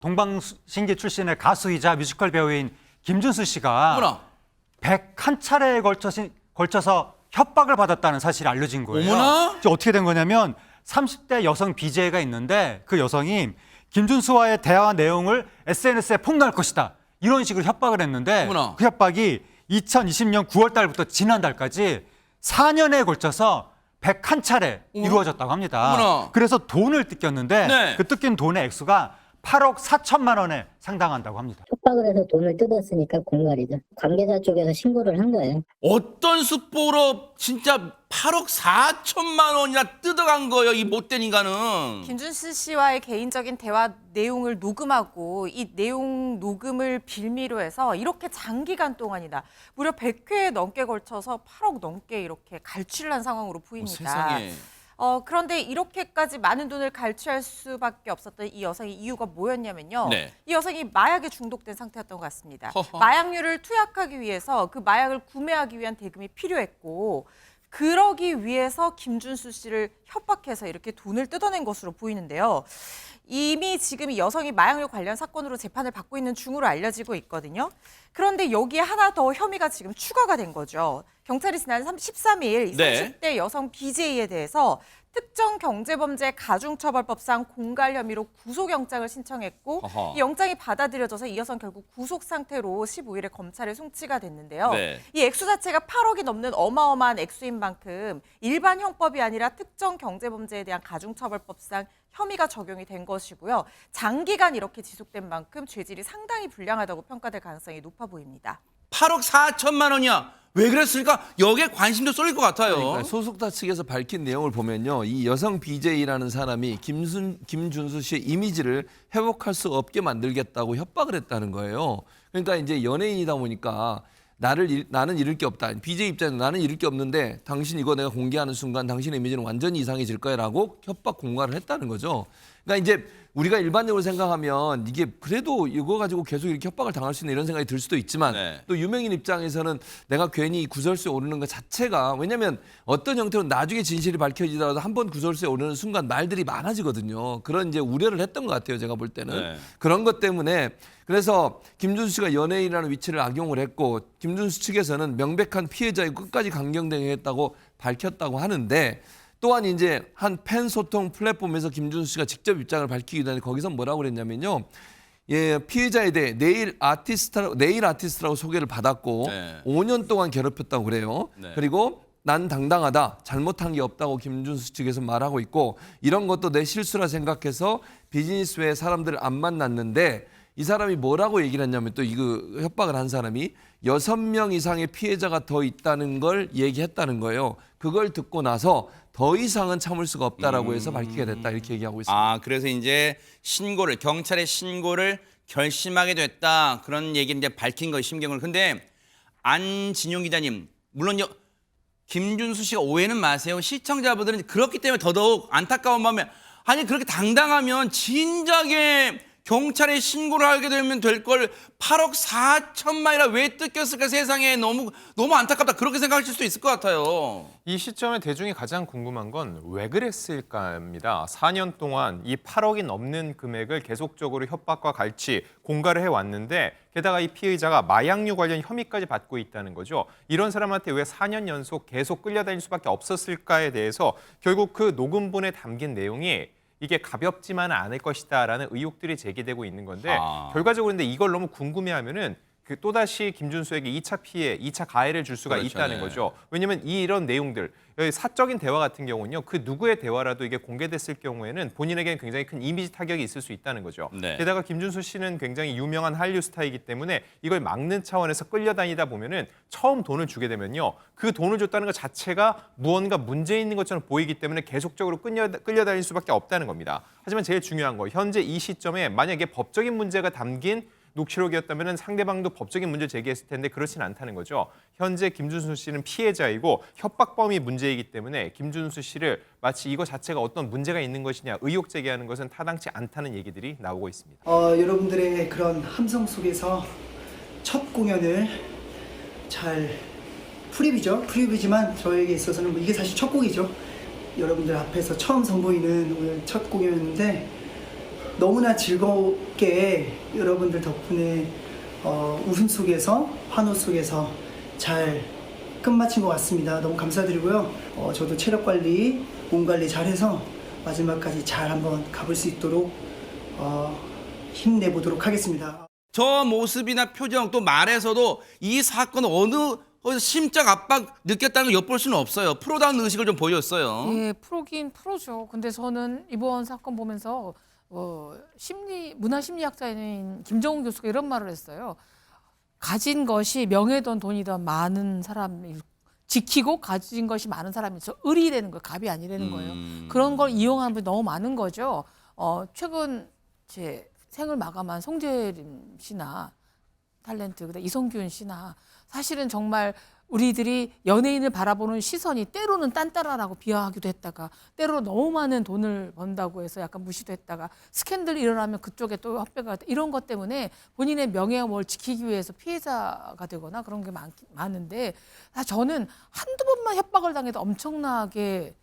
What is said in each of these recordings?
동방신기 출신의 가수이자 뮤지컬 배우인 김준수 씨가 어머나. 101차례에 걸쳐서 협박을 받았다는 사실이 알려진 거예요. 어머나? 이제 어떻게 된 거냐면 30대 여성 BJ가 있는데 그 여성이 김준수와의 대화 내용을 SNS에 폭로할 것이다. 이런 식으로 협박을 했는데 어머나. 그 협박이 2020년 9월 달부터 지난달까지 4년에 걸쳐서 101차례 이루어졌다고 합니다. 어머나. 그래서 돈을 뜯겼는데 네. 그 뜯긴 돈의 액수가 8억 4천만 원에 상당한다고 합니다. 협박을 해서 돈을 뜯었으니까 공갈이죠. 관계자 쪽에서 신고를 한 거예요. 어떤 수포로 진짜 8억 4천만 원이나 뜯어간 거예요, 이 못된 인간은. 김준수 씨와의 개인적인 대화 내용을 녹음하고 이 내용 녹음을 빌미로 해서 이렇게 장기간 동안이나 무려 100회에 넘게 걸쳐서 8억 넘게 이렇게 갈취를 한 상황으로 보입니다. 세상에. 그런데 이렇게까지 많은 돈을 갈취할 수밖에 없었던 이 여성의 이유가 뭐였냐면요. 네. 이 여성이 마약에 중독된 상태였던 것 같습니다. 허허. 마약류를 투약하기 위해서 그 마약을 구매하기 위한 대금이 필요했고 그러기 위해서 김준수 씨를 협박해서 이렇게 돈을 뜯어낸 것으로 보이는데요. 이미 지금 이 여성이 마약류 관련 사건으로 재판을 받고 있는 중으로 알려지고 있거든요. 그런데 여기에 하나 더 혐의가 지금 추가가 된 거죠. 경찰이 지난 13일 네. 30대 여성 BJ에 대해서 특정 경제범죄 가중처벌법상 공갈 혐의로 구속영장을 신청했고 어허. 이 영장이 받아들여져서 이 여성 결국 구속 상태로 15일에 검찰에 송치가 됐는데요. 네. 이 액수 자체가 8억이 넘는 어마어마한 액수인 만큼 일반 형법이 아니라 특정 경제범죄에 대한 가중처벌법상 혐의가 적용이 된 것이고요. 장기간 이렇게 지속된 만큼 죄질이 상당히 불량하다고 평가될 가능성이 높아 보입니다. 8억 4천만 원이야. 왜 그랬을까? 여기에 관심도 쏠릴 것 같아요. 그러니까 소속사 측에서 밝힌 내용을 보면요. 이 여성 BJ라는 사람이 김준수 씨의 이미지를 회복할 수 없게 만들겠다고 협박을 했다는 거예요. 그러니까 이제 연예인이다 보니까 나는 잃을 게 없다. BJ 입장에서 나는 잃을 게 없는데 당신 이거 내가 공개하는 순간 당신의 이미지는 완전히 이상해질 거야라고 협박 공갈을 했다는 거죠. 그러니까 이제 우리가 일반적으로 생각하면 이게 그래도 이거 가지고 계속 이렇게 협박을 당할 수 있는 이런 생각이 들 수도 있지만 네. 또 유명인 입장에서는 내가 괜히 구설수에 오르는 것 자체가 왜냐하면 어떤 형태로 나중에 진실이 밝혀지더라도 한 번 구설수에 오르는 순간 말들이 많아지거든요. 그런 이제 우려를 했던 것 같아요. 제가 볼 때는. 네. 그런 것 때문에 그래서 김준수 씨가 연예인이라는 위치를 악용을 했고 김준수 측에서는 명백한 피해자의 끝까지 강경대응했다고 밝혔다고 하는데 또한 이제 한 팬 소통 플랫폼에서 김준수 씨가 직접 입장을 밝히기 전에 거기서 뭐라고 그랬냐면요. 예, 피해자에 대해 네일 아티스트라고 소개를 받았고 네. 5년 동안 괴롭혔다고 그래요. 네. 그리고 난 당당하다. 잘못한 게 없다고 김준수 측에서 말하고 있고 이런 것도 내 실수라 생각해서 비즈니스 외에 사람들을 안 만났는데 이 사람이 뭐라고 얘기를 했냐면 또 이거 협박을 한 사람이 6명 이상의 피해자가 더 있다는 걸 얘기했다는 거예요. 그걸 듣고 나서 더 이상은 참을 수가 없다라고 해서 밝히게 됐다 이렇게 얘기하고 있습니다. 아, 그래서 이제 경찰에 신고를 결심하게 됐다. 그런 얘기를 이제 밝힌 거예요, 심경을. 근데 안진용 기자님, 물론요, 김준수 씨가 오해는 마세요. 시청자분들은 그렇기 때문에 더더욱 안타까운 마음에 아니 그렇게 당당하면 진작에 경찰에 신고를 하게 되면 될 걸 8억 4천만이나 왜 뜯겼을까 세상에 너무 안타깝다 그렇게 생각하실 수도 있을 것 같아요. 이 시점에 대중이 가장 궁금한 건 왜 그랬을까입니다. 4년 동안 이 8억이 넘는 금액을 계속적으로 협박과 갈취, 공갈을 해왔는데 게다가 이 피해자가 마약류 관련 혐의까지 받고 있다는 거죠. 이런 사람한테 왜 4년 연속 계속 끌려다닐 수밖에 없었을까에 대해서 결국 그 녹음본에 담긴 내용이 이게 가볍지만은 않을 것이다라는 의혹들이 제기되고 있는 건데 결과적으로 근데 이걸 너무 궁금해하면은 그 또다시 김준수에게 2차 피해, 2차 가해를 줄 수가 그렇죠, 있다는 네. 거죠. 왜냐하면 이런 내용들, 사적인 대화 같은 경우는요. 그 누구의 대화라도 이게 공개됐을 경우에는 본인에게는 굉장히 큰 이미지 타격이 있을 수 있다는 거죠. 네. 게다가 김준수 씨는 굉장히 유명한 한류 스타이기 때문에 이걸 막는 차원에서 끌려다니다 보면은 처음 돈을 주게 되면요. 그 돈을 줬다는 것 자체가 무언가 문제 있는 것처럼 보이기 때문에 계속적으로 끌려다닐 수밖에 없다는 겁니다. 하지만 제일 중요한 거, 현재 이 시점에 만약에 법적인 문제가 담긴 녹취록이었다면 상대방도 법적인 문제를 제기했을 텐데 그렇진 않다는 거죠. 현재 김준수 씨는 피해자이고 협박범이 문제이기 때문에 김준수 씨를 마치 이거 자체가 어떤 문제가 있는 것이냐 의혹 제기하는 것은 타당치 않다는 얘기들이 나오고 있습니다. 여러분들의 그런 함성 속에서 첫 공연을 잘 프리뷰지만 저에게 있어서는 이게 사실 첫 곡이죠. 여러분들 앞에서 처음 선보이는 오늘 첫 공연인데 너무나 즐겁게 함께 여러분들 덕분에 웃음 속에서 환호 속에서 잘 끝마친 것 같습니다. 너무 감사드리고요. 저도 체력 관리, 몸 관리 잘해서 마지막까지 잘 한번 가볼 수 있도록 힘내보도록 하겠습니다. 저 모습이나 표정 또 말에서도 이 사건 어느 심적 압박 느꼈다는 걸 엿볼 수는 없어요. 프로다운 의식을 좀 보였어요. 예, 프로긴 프로죠. 근데 저는 이번 사건 보면서 문화 심리학자인 김정훈 교수가 이런 말을 했어요. 가진 것이 명예든 돈이든 많은 사람이 지키고 가진 것이 많은 사람이 을이 되는 거예요. 갑이 아니라는 거예요. 그런 걸 이용하는 분이 너무 많은 거죠. 최근 제 생을 마감한 송재림 씨나 탤런트 그다음 이성균 씨나 사실은 정말 우리들이 연예인을 바라보는 시선이 때로는 딴따라라고 비하하기도 했다가 때로 너무 많은 돈을 번다고 해서 약간 무시도 했다가 스캔들이 일어나면 그쪽에 또 협박을 이런 것 때문에 본인의 명예와 뭘 지키기 위해서 피해자가 되거나 그런 게 많은데 저는 한두 번만 협박을 당해도 엄청나게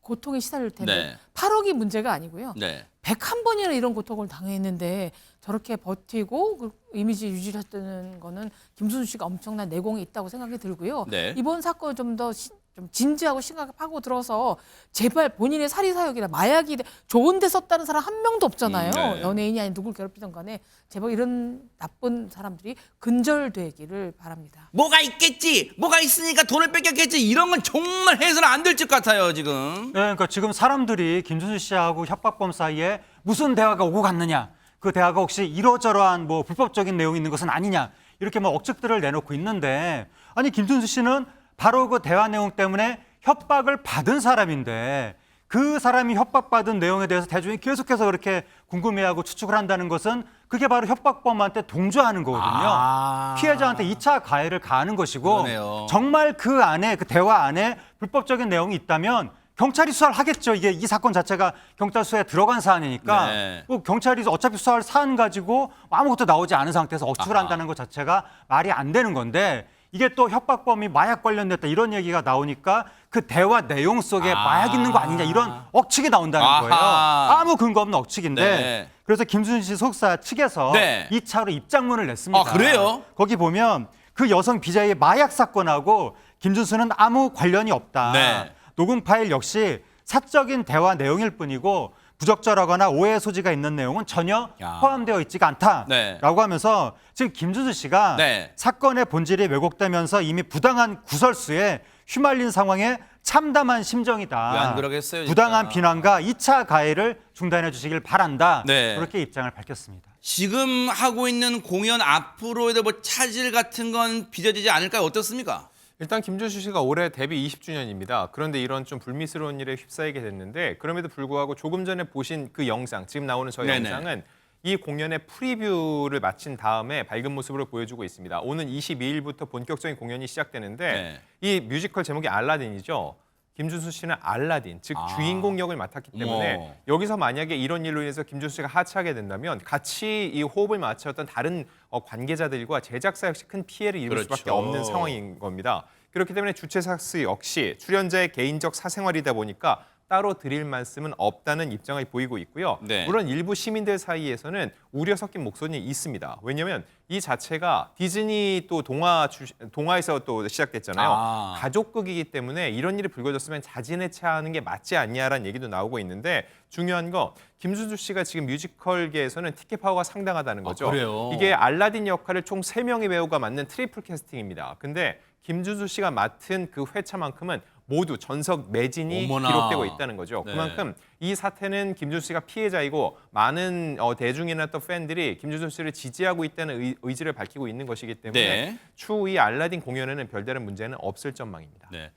고통에 시달릴 텐데 네. 8억이 문제가 아니고요. 네. 101번이나 이런 고통을 당했는데 저렇게 버티고 그 이미지 유지를 했다는 거는 김순수 씨가 엄청난 내공이 있다고 생각이 들고요. 네. 이번 사건을 좀 더 좀 진지하고 심각하고 들어서 제발 본인의 사리사욕이나 마약이 좋은 데 썼다는 사람 한 명도 없잖아요. 네. 연예인이 아닌 누굴 괴롭히든 간에 제발 이런 나쁜 사람들이 근절되기를 바랍니다. 뭐가 있겠지, 뭐가 있으니까 돈을 뺏겼겠지 이런 건 정말 해서는 안 될 것 같아요 지금. 네, 그러니까 지금 사람들이 김준수 씨하고 협박범 사이에 무슨 대화가 오고 갔느냐, 그 대화가 혹시 이러저러한 뭐 불법적인 내용이 있는 것은 아니냐, 이렇게 뭐 억측들을 내놓고 있는데, 아니 김준수 씨는 바로 그 대화 내용 때문에 협박을 받은 사람인데 그 사람이 협박받은 내용에 대해서 대중이 계속해서 그렇게 궁금해하고 추측을 한다는 것은 그게 바로 협박범한테 동조하는 거거든요. 피해자한테 2차 가해를 가하는 것이고, 그러네요. 정말 그 안에, 그 대화 안에 불법적인 내용이 있다면 경찰이 수사를 하겠죠. 이게 이 사건 자체가 경찰 수사에 들어간 사안이니까 네. 뭐 경찰이 어차피 수사할 사안 가지고 아무것도 나오지 않은 상태에서 억측을 아하. 한다는 것 자체가 말이 안 되는 건데, 이게 또 협박범이 마약 관련됐다 이런 얘기가 나오니까 그 대화 내용 속에 마약 있는 거 아니냐 이런 억측이 나온다는 거예요. 아하. 아무 근거 없는 억측인데 네. 그래서 김순수 씨 속사 측에서 네. 2차로 입장문을 냈습니다. 아, 그래요? 거기 보면 그 여성 BJ의 마약 사건하고 김준수는 아무 관련이 없다. 네. 녹음 파일 역시 사적인 대화 내용일 뿐이고 부적절하거나 오해의 소지가 있는 내용은 전혀 야. 포함되어 있지가 않다라고 네. 하면서 지금 김준수 씨가 네. 사건의 본질이 왜곡되면서 이미 부당한 구설수에 휘말린 상황에 참담한 심정이다. 왜 안 그러겠어요, 진짜. 부당한 비난과 2차 가해를 중단해 주시길 바란다. 네. 그렇게 입장을 밝혔습니다. 지금 하고 있는 공연 앞으로의 뭐 차질 같은 건 빚어지지 않을까요? 어떻습니까? 일단 김준수 씨가 올해 데뷔 20주년입니다. 그런데 이런 좀 불미스러운 일에 휩싸이게 됐는데, 그럼에도 불구하고 조금 전에 보신 그 영상, 지금 나오는 저 네네. 영상은 이 공연의 프리뷰를 마친 다음에 밝은 모습으로 보여주고 있습니다. 오는 22일부터 본격적인 공연이 시작되는데 네. 이 뮤지컬 제목이 알라딘이죠. 김준수 씨는 알라딘, 즉 주인공 역을 맡았기 때문에 어머. 여기서 만약에 이런 일로 인해서 김준수 씨가 하차하게 된다면 같이 이 호흡을 맞췄던 다른 관계자들과 제작사 역시 큰 피해를 입을 그렇죠. 수밖에 없는 상황인 겁니다. 그렇기 때문에 주최사스 역시 출연자의 개인적 사생활이다 보니까 따로 드릴 말씀은 없다는 입장을 보이고 있고요. 네. 물론 일부 시민들 사이에서는 우려 섞인 목소리는 있습니다. 왜냐하면 이 자체가 디즈니 또 동화에서 또 시작됐잖아요. 아. 가족극이기 때문에 이런 일이 불거졌으면 자진해체하는 게 맞지 않냐라는 얘기도 나오고 있는데, 중요한 거 김준수 씨가 지금 뮤지컬계에서는 티켓 파워가 상당하다는 거죠. 그래요? 이게 알라딘 역할을 총 3명의 배우가 맡는 트리플 캐스팅입니다. 근데 김준수 씨가 맡은 그 회차만큼은 모두 전석 매진이 어머나. 기록되고 있다는 거죠. 네. 그만큼 이 사태는 김준수 씨가 피해자이고 많은 대중이나 또 팬들이 김준수 씨를 지지하고 있다는 의지를 밝히고 있는 것이기 때문에 네. 추후 이 알라딘 공연에는 별다른 문제는 없을 전망입니다. 네.